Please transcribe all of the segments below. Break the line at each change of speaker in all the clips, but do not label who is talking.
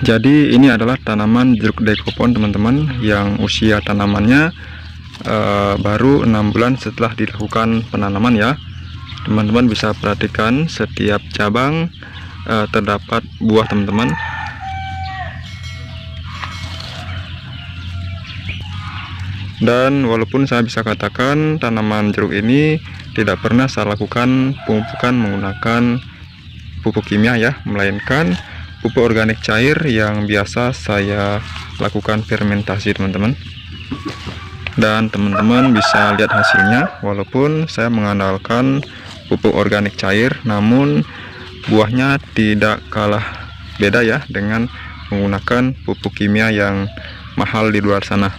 Jadi ini adalah tanaman jeruk daikopon teman-teman, yang usia tanamannya baru 6 bulan setelah dilakukan penanaman ya. Teman-teman bisa perhatikan setiap cabang terdapat buah teman-teman. Dan walaupun saya bisa katakan tanaman jeruk ini tidak pernah saya lakukan pemupukan menggunakan pupuk kimia ya, melainkan pupuk organik cair yang biasa saya lakukan fermentasi teman-teman. Dan teman-teman bisa lihat hasilnya, walaupun saya mengandalkan pupuk organik cair, namun buahnya tidak kalah beda ya dengan menggunakan pupuk kimia yang mahal di luar sana.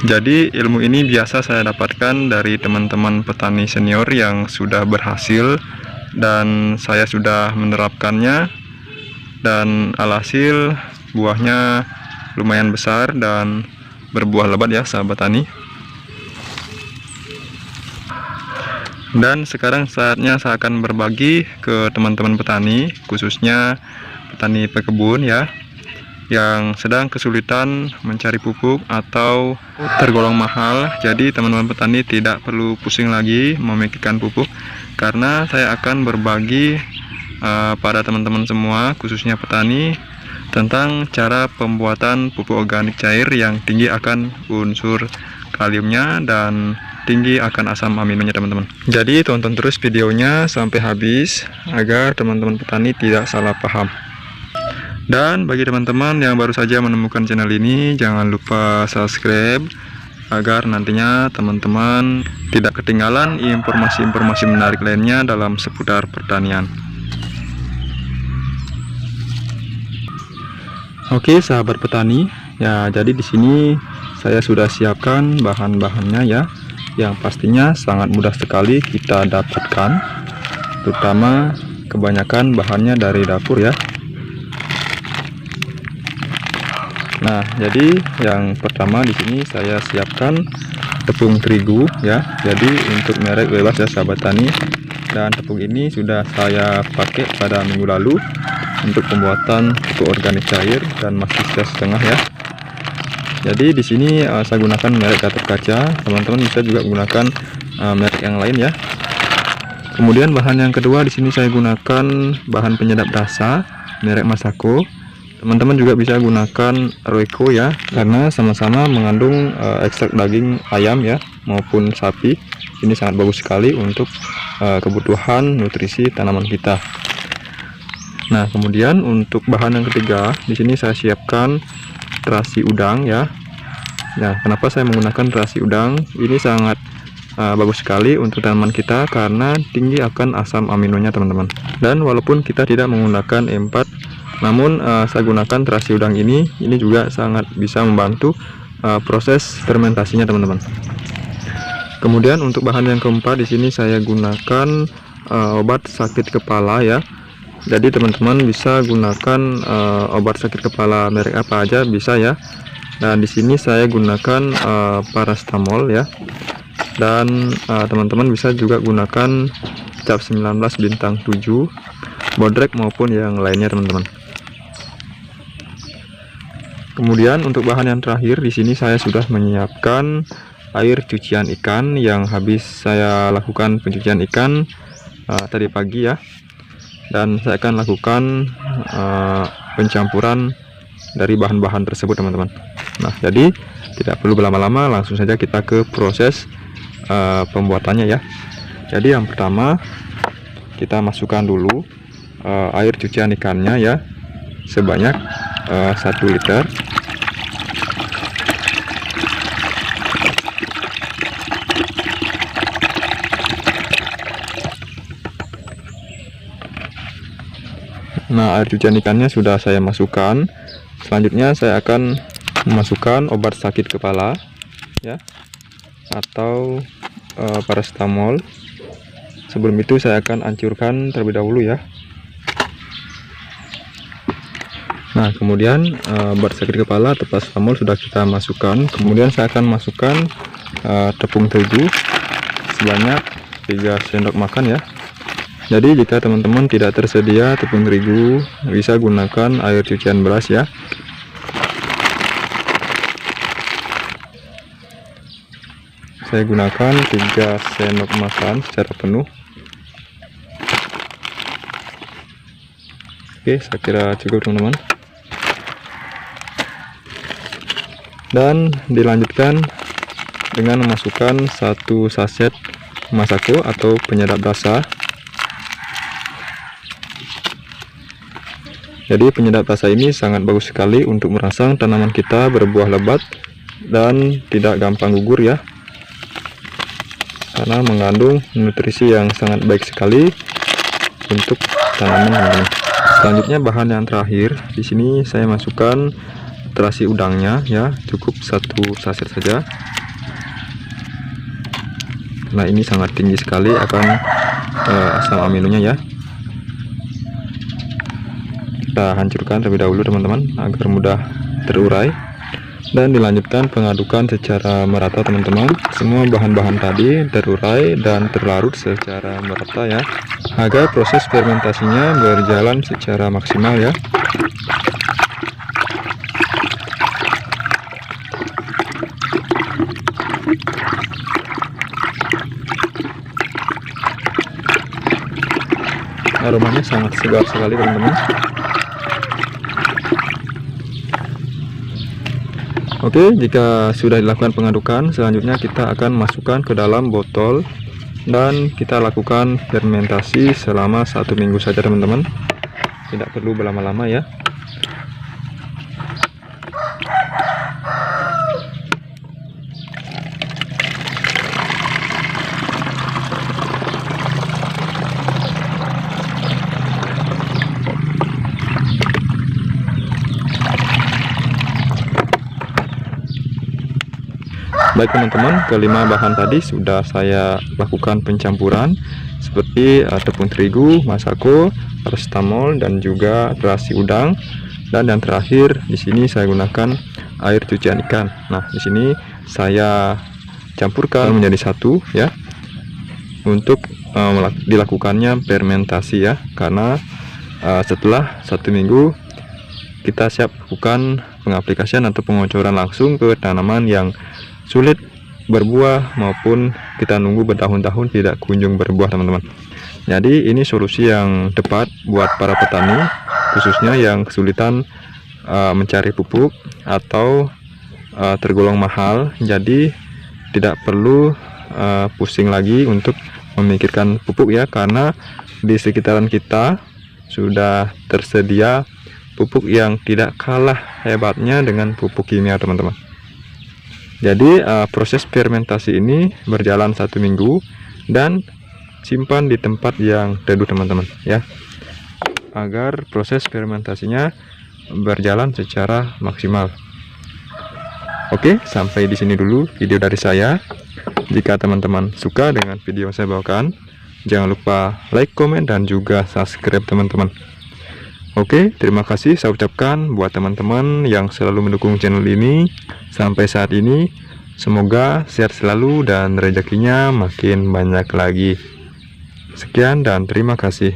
Jadi ilmu ini biasa saya dapatkan dari teman-teman petani senior yang sudah berhasil, dan saya sudah menerapkannya, dan alhasil buahnya lumayan besar dan berbuah lebat ya sahabat tani. Dan sekarang saatnya saya akan berbagi ke teman-teman petani, khususnya petani pekebun ya, yang sedang kesulitan mencari pupuk atau tergolong mahal. Jadi teman-teman petani tidak perlu pusing lagi memikirkan pupuk, karena saya akan berbagi pada teman-teman semua, khususnya petani, tentang cara pembuatan pupuk organik cair yang tinggi akan unsur kaliumnya dan tinggi akan asam aminonya teman-teman. Jadi tonton terus videonya sampai habis agar teman-teman petani tidak salah paham. Dan bagi teman-teman yang baru saja menemukan channel ini, jangan lupa subscribe agar nantinya teman-teman tidak ketinggalan informasi-informasi menarik lainnya dalam seputar pertanian. Oke sahabat petani, ya jadi di sini saya sudah siapkan bahan-bahannya ya, yang pastinya sangat mudah sekali kita dapatkan, terutama kebanyakan bahannya dari dapur ya. Nah, jadi yang pertama di sini saya siapkan tepung terigu ya. Jadi untuk merek bebas ya sahabat tani. Dan tepung ini sudah saya pakai pada minggu lalu untuk pembuatan pupuk organik cair dan masih setengah ya. Jadi di sini saya gunakan merek Gatot Kaca. Teman-teman bisa juga gunakan merek yang lain ya. Kemudian bahan yang kedua di sini saya gunakan bahan penyedap rasa merek Masako. Teman-teman juga bisa gunakan Royco ya, karena sama-sama mengandung ekstrak daging ayam ya maupun sapi. Ini sangat bagus sekali untuk kebutuhan nutrisi tanaman kita. Nah, kemudian untuk bahan yang ketiga di sini saya siapkan terasi udang ya. Nah, kenapa saya menggunakan terasi udang? Ini sangat bagus sekali untuk tanaman kita karena tinggi akan asam aminonya teman-teman. Dan walaupun kita tidak menggunakan E4, namun saya gunakan terasi udang ini juga sangat bisa membantu proses fermentasinya teman-teman. Kemudian untuk bahan yang keempat di sini saya gunakan obat sakit kepala ya. Jadi teman-teman bisa gunakan obat sakit kepala merek apa aja bisa ya. Dan di sini saya gunakan paracetamol ya. Dan teman-teman bisa juga gunakan cap 19 bintang 7, bodrek maupun yang lainnya teman-teman. Kemudian untuk bahan yang terakhir di sini saya sudah menyiapkan air cucian ikan yang habis saya lakukan pencucian ikan tadi pagi ya. Dan saya akan lakukan pencampuran dari bahan-bahan tersebut teman-teman. Nah, jadi tidak perlu berlama-lama, langsung saja kita ke proses pembuatannya ya. Jadi yang pertama kita masukkan dulu air cucian ikannya ya, sebanyak 1 liter. Nah, air cucian ikannya sudah saya masukkan. Selanjutnya saya akan memasukkan obat sakit kepala ya, atau paracetamol. Sebelum itu saya akan hancurkan terlebih dahulu ya. Nah, kemudian obat sakit kepala atau paracetamol sudah kita masukkan. Kemudian saya akan masukkan tepung terigu sebanyak 3 sendok makan ya. Jadi jika teman-teman tidak tersedia tepung terigu, bisa gunakan air cucian beras ya. Saya gunakan 3 sendok makan secara penuh. Oke, saya kira cukup teman-teman. Dan dilanjutkan dengan memasukkan 1 saset Masako atau penyedap rasa. Jadi penyedap rasa ini sangat bagus sekali untuk merangsang tanaman kita berbuah lebat dan tidak gampang gugur ya, karena mengandung nutrisi yang sangat baik sekali untuk tanaman teman-teman. Selanjutnya bahan yang terakhir di sini saya masukkan terasi udangnya ya, cukup 1 saset saja. Nah ini sangat tinggi sekali akan asam aminonya ya. Kita hancurkan terlebih dahulu teman-teman agar mudah terurai, dan dilanjutkan pengadukan secara merata teman-teman. Semua bahan-bahan tadi terurai dan terlarut secara merata ya, agar proses fermentasinya berjalan secara maksimal ya. Aromanya sangat segar sekali teman-teman. Oke, jika sudah dilakukan pengadukan, selanjutnya kita akan masukkan ke dalam botol dan kita lakukan fermentasi selama 1 minggu saja teman-teman. Tidak perlu berlama-lama ya. Baik teman-teman, kelima bahan tadi sudah saya lakukan pencampuran seperti tepung terigu, Masako, paracetamol, dan juga terasi udang. Dan yang terakhir di sini saya gunakan air cucian ikan. Nah, di sini saya campurkan menjadi satu ya, untuk dilakukannya fermentasi ya, karena setelah 1 minggu kita siap lakukan pengaplikasian atau pengocoran langsung ke tanaman yang sulit berbuah maupun kita nunggu bertahun-tahun tidak kunjung berbuah teman-teman. Jadi ini solusi yang tepat buat para petani khususnya yang kesulitan mencari pupuk atau tergolong mahal. Jadi tidak perlu pusing lagi untuk memikirkan pupuk ya, karena di sekitaran kita sudah tersedia pupuk yang tidak kalah hebatnya dengan pupuk kimia teman-teman. Jadi proses fermentasi ini berjalan 1 minggu dan simpan di tempat yang teduh teman-teman ya, agar proses fermentasinya berjalan secara maksimal. Oke, sampai di sini dulu video dari saya. Jika teman-teman suka dengan video yang saya bawakan, jangan lupa like, komen, dan juga subscribe teman-teman. Oke, terima kasih saya ucapkan buat teman-teman yang selalu mendukung channel ini sampai saat ini. Semoga sehat selalu dan rezekinya makin banyak lagi. Sekian dan terima kasih.